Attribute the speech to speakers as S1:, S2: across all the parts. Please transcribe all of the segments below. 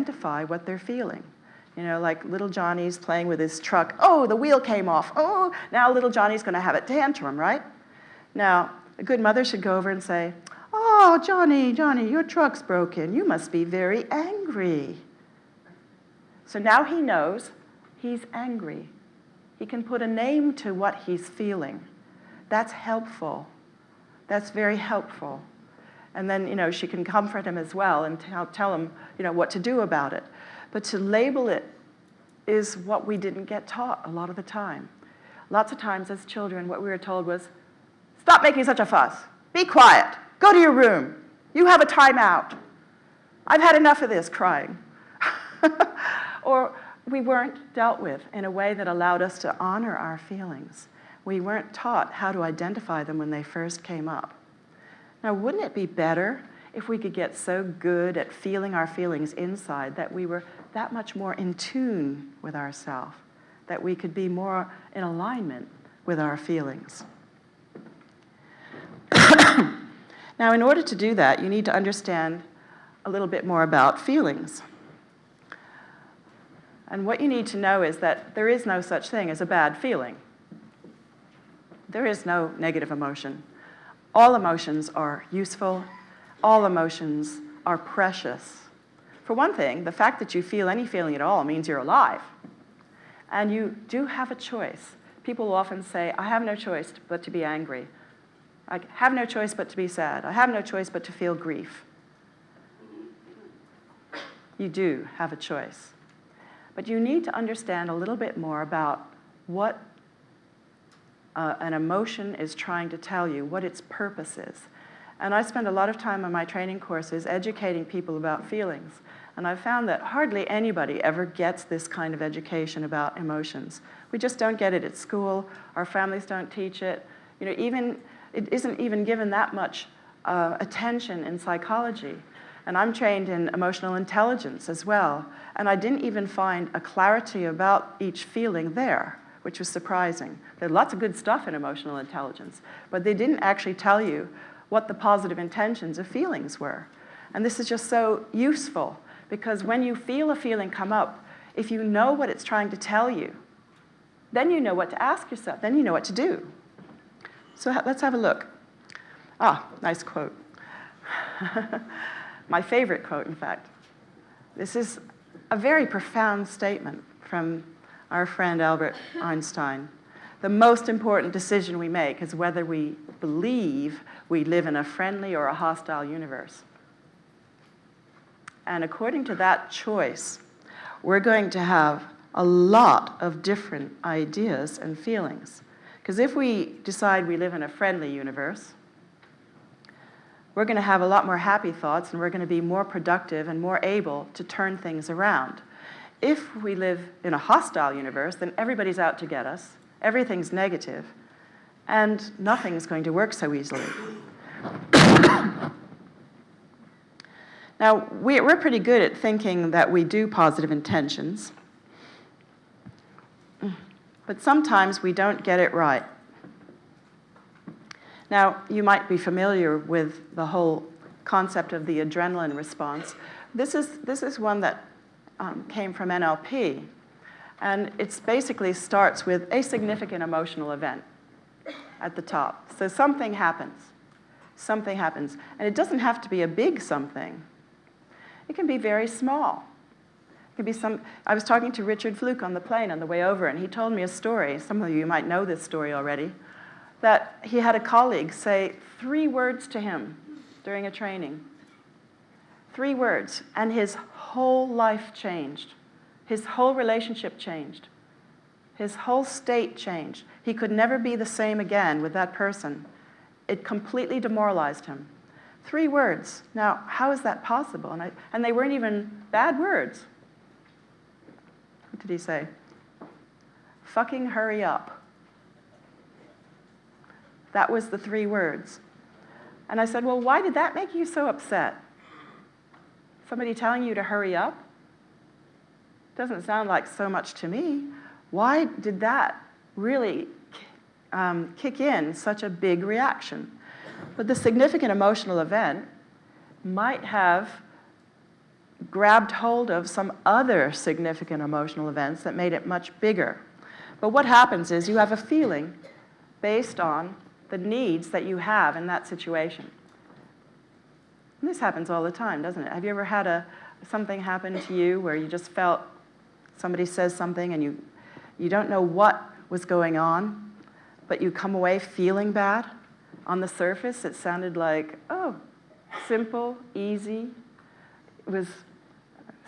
S1: identify what they're feeling. You know, like little Johnny's playing with his truck. Oh, the wheel came off. Oh, now little Johnny's going to have a tantrum, right? Now, a good mother should go over and say, oh, Johnny, your truck's broken. You must be very angry. So now he knows he's angry. He can put a name to what he's feeling. That's helpful. That's very helpful. And then, you know, she can comfort him as well and tell him, you know, what to do about it. But to label it is what we didn't get taught a lot of the time. Lots of times as children, what we were told was, stop making such a fuss. Be quiet. Go to your room. You have a timeout. I've had enough of this crying. Or we weren't dealt with in a way that allowed us to honor our feelings. We weren't taught how to identify them when they first came up. Now, wouldn't it be better if we could get so good at feeling our feelings inside that we were that much more in tune with ourselves, that we could be more in alignment with our feelings? Now, in order to do that, you need to understand a little bit more about feelings. And what you need to know is that there is no such thing as a bad feeling. There is no negative emotion. All emotions are useful. All emotions are precious. For one thing, the fact that you feel any feeling at all means you're alive. And you do have a choice. People will often say, I have no choice but to be angry. I have no choice but to be sad. I have no choice but to feel grief. You do have a choice. But you need to understand a little bit more about what an emotion is trying to tell you, what its purpose is. And I spend a lot of time on my training courses educating people about feelings. And I've found that hardly anybody ever gets this kind of education about emotions. We just don't get it at school. Our families don't teach it. You know, it isn't even given that much attention in psychology. And I'm trained in emotional intelligence as well. And I didn't even find a clarity about each feeling there, which was surprising. There's lots of good stuff in emotional intelligence, but they didn't actually tell you what the positive intentions of feelings were. And this is just so useful, because when you feel a feeling come up, if you know what it's trying to tell you, then you know what to ask yourself, then you know what to do. So let's have a look. Ah, nice quote. My favorite quote, in fact. This is a very profound statement from our friend Albert Einstein. The most important decision we make is whether we believe we live in a friendly or a hostile universe. And according to that choice, we're going to have a lot of different ideas and feelings. Because if we decide we live in a friendly universe, we're going to have a lot more happy thoughts, and we're going to be more productive and more able to turn things around. If we live in a hostile universe, then everybody's out to get us, everything's negative, and nothing's going to work so easily. Now, we're pretty good at thinking that we do positive intentions, but sometimes we don't get it right. Now, you might be familiar with the whole concept of the adrenaline response. This is one that came from NLP, and it basically starts with a significant emotional event at the top. So something happens, and it doesn't have to be a big something. It can be very small. It could be I was talking to Richard Fluke on the plane on the way over, and he told me a story. Some of you might know this story already, that he had a colleague say 3 words to him during a training. 3 words, and his whole life changed. His whole relationship changed. His whole state changed. He could never be the same again with that person. It completely demoralized him. 3 words. Now, how is that possible? And they weren't even bad words. What did he say? Fucking hurry up. That was the 3 words. And I said, well, why did that make you so upset? Somebody telling you to hurry up? Doesn't sound like so much to me. Why did that really kick in such a big reaction? But the significant emotional event might have grabbed hold of some other significant emotional events that made it much bigger. But what happens is you have a feeling based on the needs that you have in that situation. And this happens all the time, doesn't it? Have you ever had something happen to you where you just felt somebody says something and you don't know what was going on, but you come away feeling bad? On the surface, it sounded like, oh, simple, easy. It was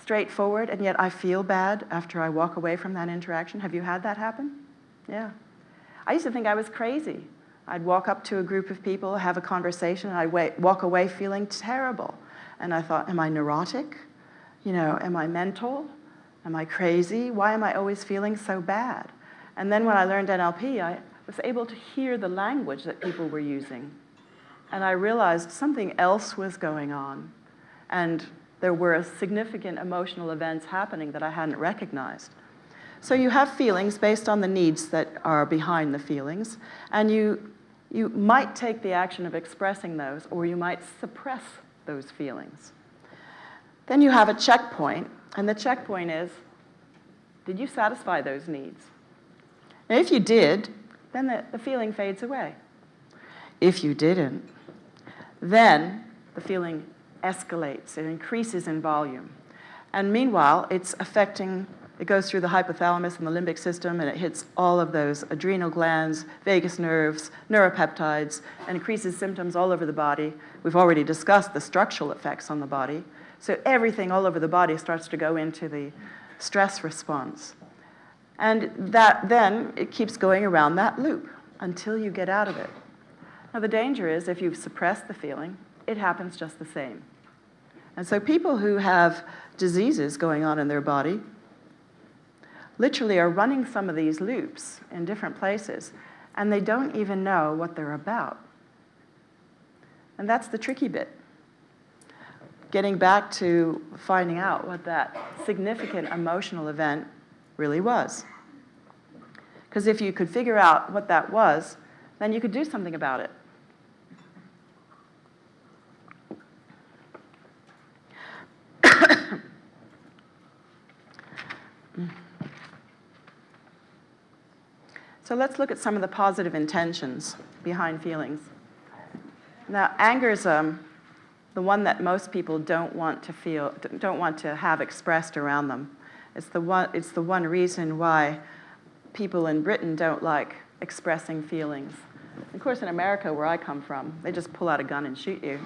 S1: straightforward, and yet I feel bad after I walk away from that interaction. Have you had that happen? Yeah. I used to think I was crazy. I'd walk up to a group of people, have a conversation, and I'd walk away feeling terrible. And I thought, am I neurotic? Am I mental? Am I crazy? Why am I always feeling so bad? And then when I learned NLP, I was able to hear the language that people were using. And I realized something else was going on. And there were significant emotional events happening that I hadn't recognized. So you have feelings based on the needs that are behind the feelings. And you might take the action of expressing those, or you might suppress those feelings. Then you have a checkpoint. And the checkpoint is, did you satisfy those needs? Now, if you did, then the feeling fades away. If you didn't, then the feeling escalates. It increases in volume. And meanwhile, it goes through the hypothalamus and the limbic system, and it hits all of those adrenal glands, vagus nerves, neuropeptides, and increases symptoms all over the body. We've already discussed the structural effects on the body. So everything all over the body starts to go into the stress response. And then it keeps going around that loop until you get out of it. Now, the danger is if you suppress the feeling, it happens just the same. And so people who have diseases going on in their body literally are running some of these loops in different places, and they don't even know what they're about. And that's the tricky bit. Getting back to finding out what that significant emotional event really was. Because if you could figure out what that was, then you could do something about it. So let's look at some of the positive intentions behind feelings. Now, anger is the one that most people don't want to have expressed around them. It's the one reason why people in Britain don't like expressing feelings. Of course, in America, where I come from, they just pull out a gun and shoot you.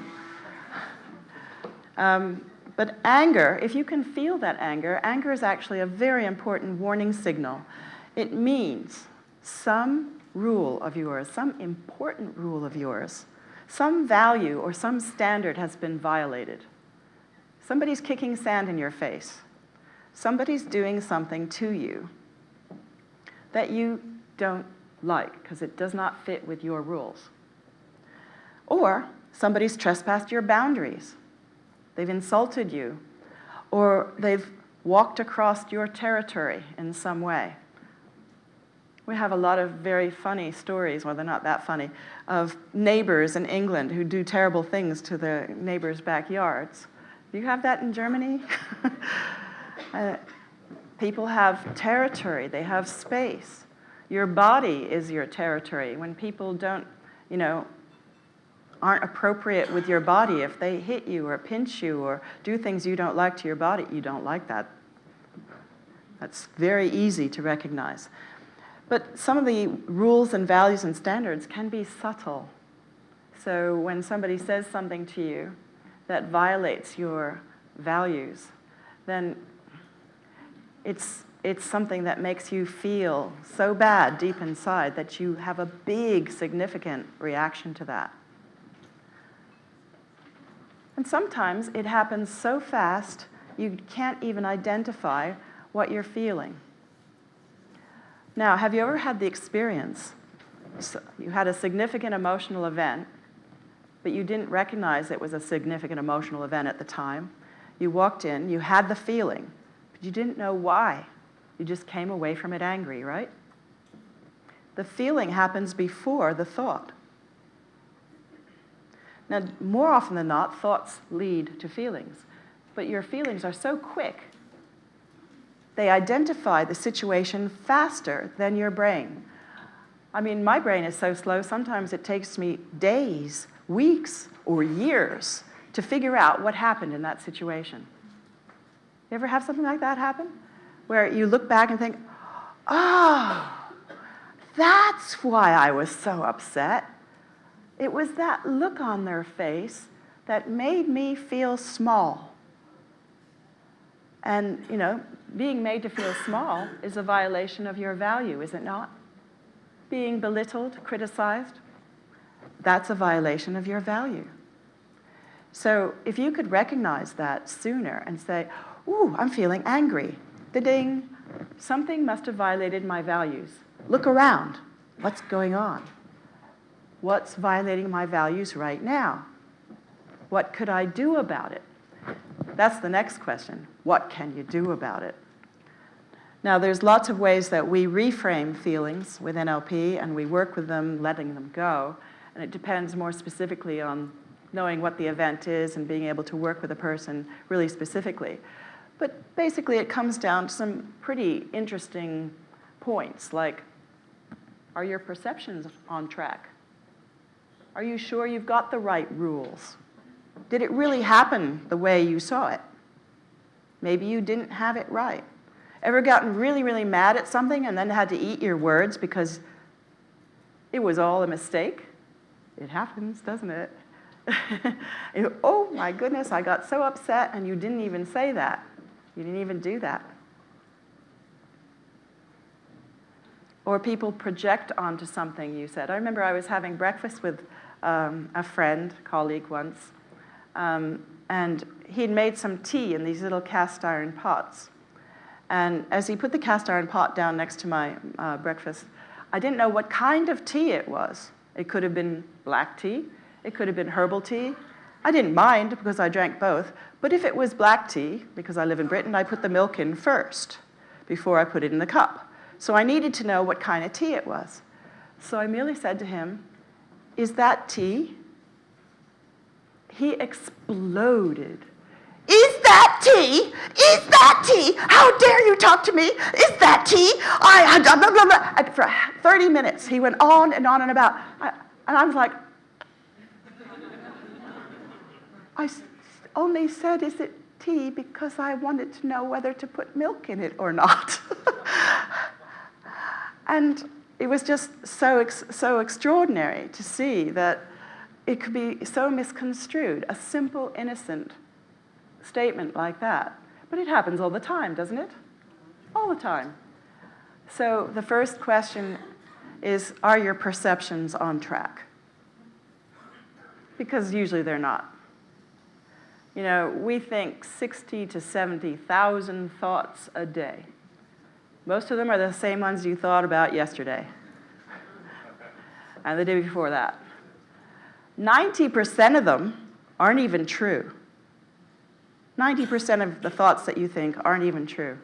S1: But anger, if you can feel that anger is actually a very important warning signal. It means some rule of yours, some important rule of yours, some value or some standard has been violated. Somebody's kicking sand in your face. Somebody's doing something to you that you don't like because it does not fit with your rules. Or somebody's trespassed your boundaries. They've insulted you, or they've walked across your territory in some way. We have a lot of very funny stories, well, they're not that funny, of neighbors in England who do terrible things to their neighbors' backyards. Do you have that in Germany? People have territory, they have space. Your body is your territory. When people aren't appropriate with your body, if they hit you or pinch you or do things you don't like to your body, you don't like that. That's very easy to recognize. But some of the rules and values and standards can be subtle. So when somebody says something to you that violates your values, then it's something that makes you feel so bad deep inside that you have a big, significant reaction to that. And sometimes it happens so fast you can't even identify what you're feeling. Now, have you ever had the experience, you had a significant emotional event, but you didn't recognize it was a significant emotional event at the time? You walked in, you had the feeling, but you didn't know why. You just came away from it angry, right? The feeling happens before the thought. Now, more often than not, thoughts lead to feelings. but your feelings are so quick. They identify the situation faster than your brain. I mean, my brain is so slow, sometimes it takes me days, weeks, or years to figure out what happened in that situation. You ever have something like that happen? Where you look back and think, oh, that's why I was so upset. It was that look on their face that made me feel small. And, you know, being made to feel small is a violation of your value, is it not? Being belittled, criticized, that's a violation of your value. So if you could recognize that sooner and say, ooh, I'm feeling angry. Da-ding, something must have violated my values. Look around. What's going on? What's violating my values right now? What could I do about it? That's the next question. What can you do about it? Now, there's lots of ways that we reframe feelings with NLP, and we work with them, letting them go. And it depends more specifically on knowing what the event is and being able to work with a person really specifically. But basically, it comes down to some pretty interesting points, like, are your perceptions on track? Are you sure you've got the right rules? Did it really happen the way you saw it? Maybe you didn't have it right. Ever gotten really, really mad at something and then had to eat your words because it was all a mistake? It happens, doesn't it? Oh my goodness, I got so upset, and you didn't even say that. You didn't even do that. Or people project onto something you said. I remember I was having breakfast with a friend, colleague once, and he'd made some tea in these little cast iron pots. And as he put the cast iron pot down next to my breakfast, I didn't know what kind of tea it was. It could have been black tea. It could have been herbal tea. I didn't mind because I drank both. But if it was black tea, because I live in Britain, I put the milk in first before I put it in the cup. So I needed to know what kind of tea it was. So I merely said to him, "Is that tea?" He exploded. "Is that tea? Is that tea? How dare you talk to me? Is that tea? Blah, blah, blah." And for 30 minutes, he went on and about. And I was like, I only said, "Is it tea?" because I wanted to know whether to put milk in it or not. And it was just so extraordinary to see that it could be so misconstrued, a simple, innocent statement like that. But it happens all the time, doesn't it? All the time. So the first question is, are your perceptions on track? Because usually they're not. You know, we think 60 to 70,000 thoughts a day. Most of them are the same ones you thought about yesterday and the day before that. 90% of them aren't even true. 90% of the thoughts that you think aren't even true.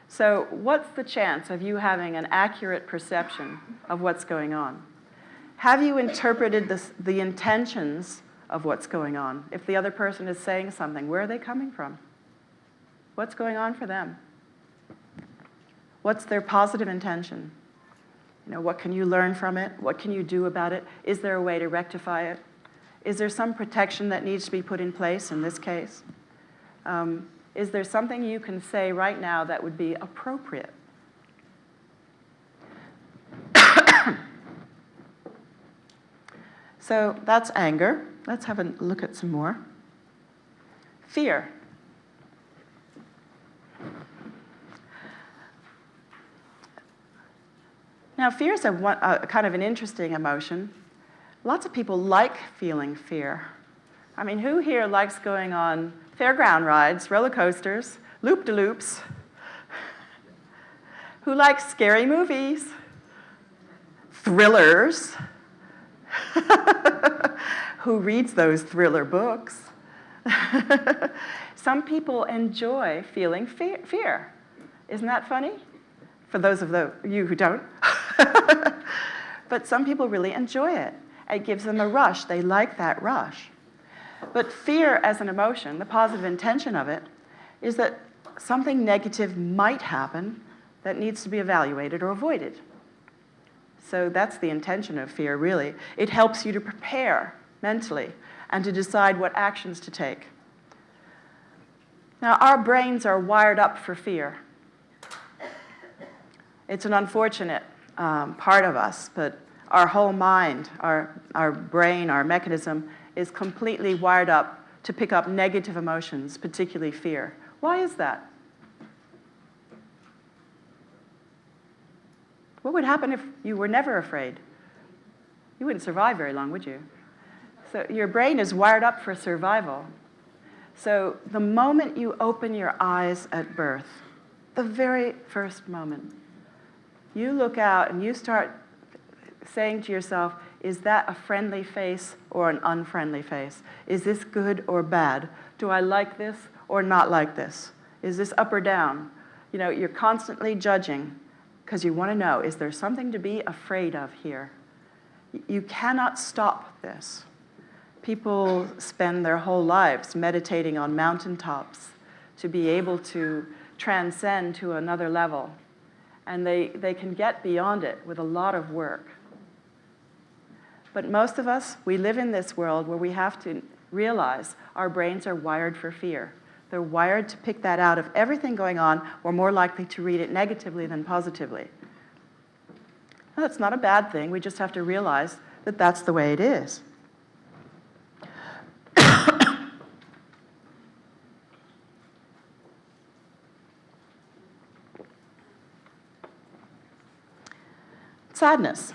S1: So what's the chance of you having an accurate perception of what's going on? Have you interpreted the intentions of what's going on? If the other person is saying something, where are they coming from? What's going on for them? What's their positive intention? You know, what can you learn from it? What can you do about it? Is there a way to rectify it? Is there some protection that needs to be put in place in this case? Is there something you can say right now that would be appropriate? So that's anger. Let's have a look at some more. Fear. Now, fear is a kind of an interesting emotion. Lots of people like feeling fear. I mean, who here likes going on fairground rides, roller coasters, loop-de-loops? Who likes scary movies? Thrillers? Who reads those thriller books? Some people enjoy feeling fear. Isn't that funny? For those of you who don't. But some people really enjoy it. It gives them a rush. They like that rush. But fear as an emotion, the positive intention of it, is that something negative might happen that needs to be evaluated or avoided. So that's the intention of fear, really. It helps you to prepare mentally and to decide what actions to take. Now, our brains are wired up for fear. It's an unfortunate part of us, but our whole mind, our brain, our mechanism is completely wired up to pick up negative emotions, particularly fear. Why is that? What would happen if you were never afraid? You wouldn't survive very long, would you? So your brain is wired up for survival. So the moment you open your eyes at birth, the very first moment, you look out and you start saying to yourself, is that a friendly face or an unfriendly face? Is this good or bad? Do I like this or not like this? Is this up or down? You know, you're constantly judging because you want to know, is there something to be afraid of here? You cannot stop this. People spend their whole lives meditating on mountaintops to be able to transcend to another level. And they can get beyond it with a lot of work. But most of us, we live in this world where we have to realize our brains are wired for fear. They're wired to pick that out of everything going on. We're more likely to read it negatively than positively. Now, that's not a bad thing. We just have to realize that that's the way it is. Sadness.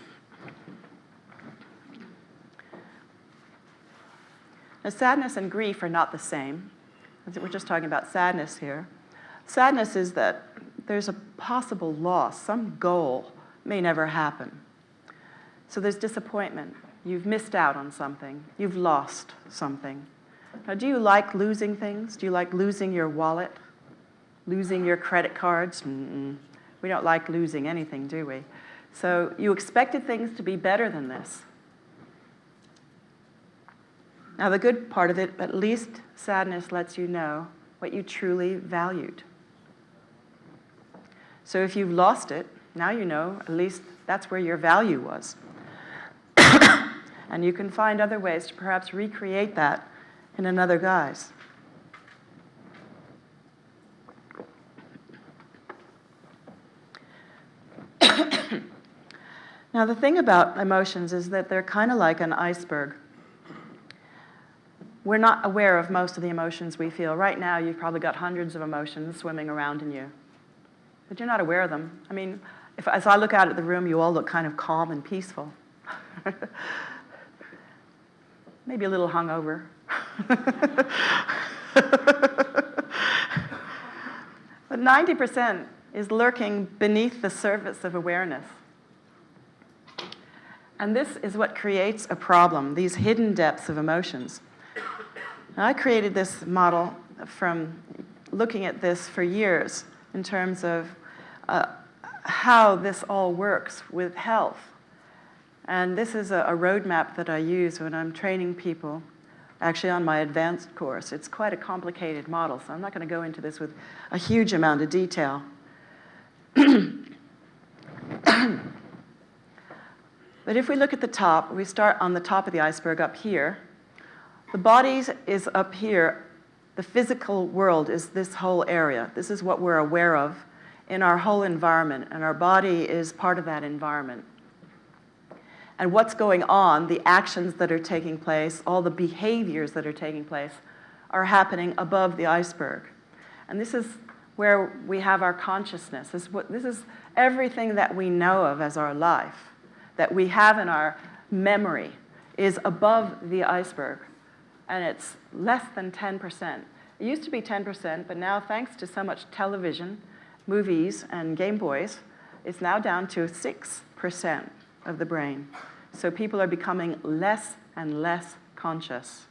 S1: Now, sadness and grief are not the same. We're just talking about sadness here. Sadness is that there's a possible loss. Some goal may never happen. So there's disappointment. You've missed out on something. You've lost something. Now, do you like losing things? Do you like losing your wallet? Losing your credit cards? We don't like losing anything, do we? So you expected things to be better than this. Now, the good part of it, at least sadness lets you know what you truly valued. So if you've lost it, now you know at least that's where your value was. And you can find other ways to perhaps recreate that in another guise. Now, the thing about emotions is that they're kind of like an iceberg. We're not aware of most of the emotions we feel. Right now, you've probably got hundreds of emotions swimming around in you. But you're not aware of them. I mean, as I look out at the room, you all look kind of calm and peaceful. Maybe a little hungover. But 90% is lurking beneath the surface of awareness. And this is what creates a problem, these hidden depths of emotions. Now, I created this model from looking at this for years in terms of how this all works with health. And this is a roadmap that I use when I'm training people, actually on my advanced course. It's quite a complicated model, so I'm not going to go into this with a huge amount of detail. But if we look at the top, we start on the top of the iceberg up here. The body is up here. The physical world is this whole area. This is what we're aware of in our whole environment, and our body is part of that environment. And what's going on, the actions that are taking place, all the behaviors that are taking place, are happening above the iceberg. And this is where we have our consciousness. This is everything that we know of as our life, that we have in our memory, is above the iceberg. And it's less than 10%. It used to be 10%, but now, thanks to so much television, movies, and Game Boys, it's now down to 6% of the brain. So people are becoming less and less conscious,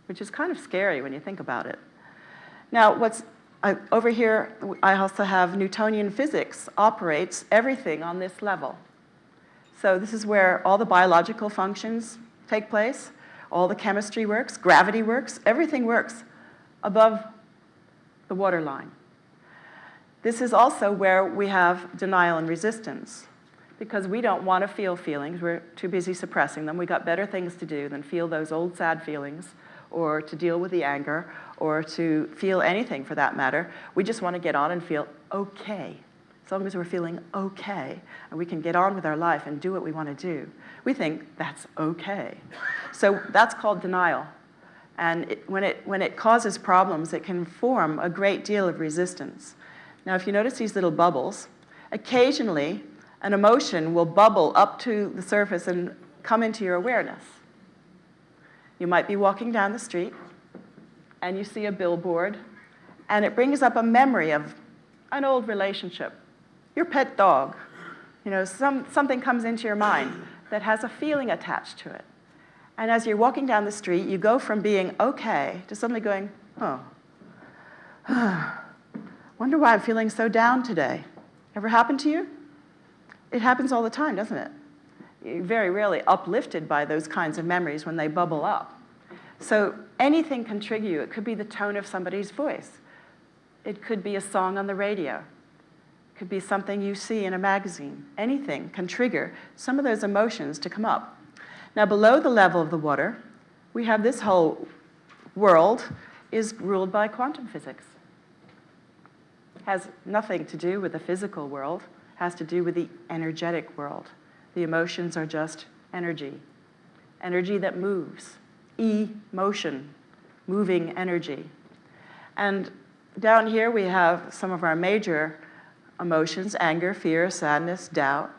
S1: which is kind of scary when you think about it. Now, over here, I also have Newtonian physics operates everything on this level. So this is where all the biological functions take place. All the chemistry works, gravity works, everything works above the waterline. This is also where we have denial and resistance, because we don't want to feel feelings. We're too busy suppressing them. We've got better things to do than feel those old sad feelings, or to deal with the anger, or to feel anything for that matter. We just want to get on and feel okay. As long as we're feeling okay, and we can get on with our life and do what we want to do, we think that's okay. So that's called denial. And when it causes problems, it can form a great deal of resistance. Now, if you notice these little bubbles, occasionally an emotion will bubble up to the surface and come into your awareness. You might be walking down the street, and you see a billboard, and it brings up a memory of an old relationship, your pet dog. You know, something comes into your mind that has a feeling attached to it. And as you're walking down the street, you go from being okay to suddenly going, oh, wonder why I'm feeling so down today. Ever happened to you? It happens all the time, doesn't it? You're very rarely uplifted by those kinds of memories when they bubble up. So anything can trigger you. It could be the tone of somebody's voice. It could be a song on the radio. It could be something you see in a magazine. Anything can trigger some of those emotions to come up. Now, below the level of the water, we have this whole world is ruled by quantum physics. It has nothing to do with the physical world. It has to do with the energetic world. The emotions are just energy. Energy that moves. E-motion, moving energy. And down here we have some of our major emotions: anger, fear, sadness, doubt,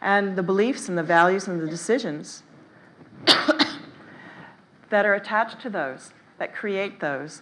S1: and the beliefs and the values and the decisions that are attached to those, that create those,